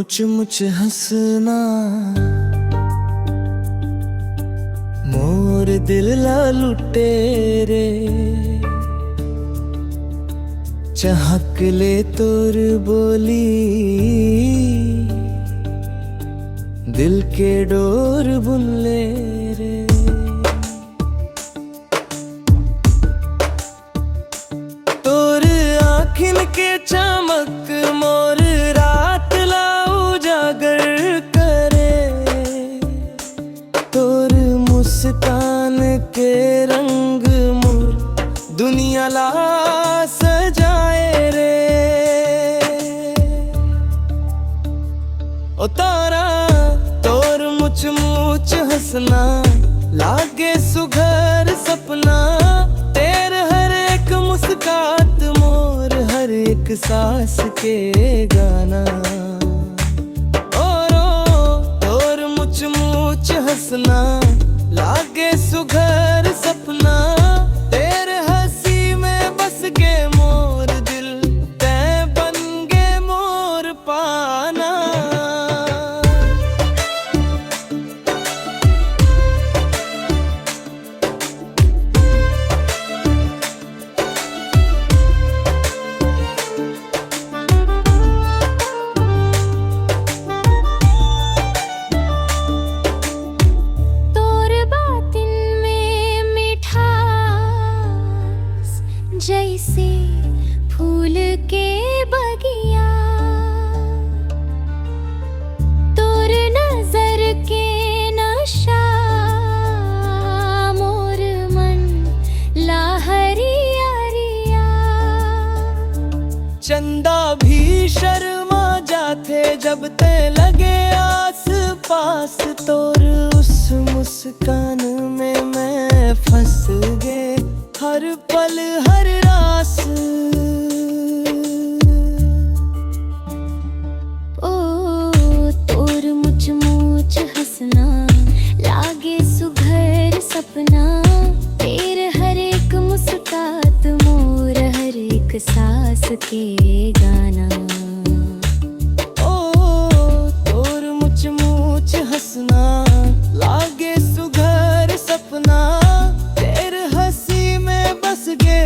मुझ मुझ हंसना मोर दिल ला लुटे रे, चहक ले तोर बोली दिल के डोर बुन ले रे। तोर आँखिन के चमक मोर रात ला उजागर करे, तोर मुस्कान के रंग मोर दुनिया ला सजाए रे। ओ तारा तोर मुझ मुझ हंसना लागे सुघर सपना, तेरे हर एक मुस्कात मोर हर एक सांस के गाना। और तोर मुझ मुझ हंसना लागे सुघर सपना, तेरे हंसी में बस के मोर दिल तै बन गे मोर पाना। जैसे फूल के बगिया, तोर नजर के नशा मोर मन लाहरिया रिया। चंदा भी शर्मा जाते जब ते लगे आस पास, तोर उस मुस्कान में मैं फंस गे हर पल हर रास। ओ तोर मुझ मुझ हंसना लागे सुघर सपना, तेरे हर एक मुस्कात मोर हर एक सांस के गाना। ओ तोर मुझ मुझ हंसना लागे सुघर सपना, तेरे हंसी में बस गे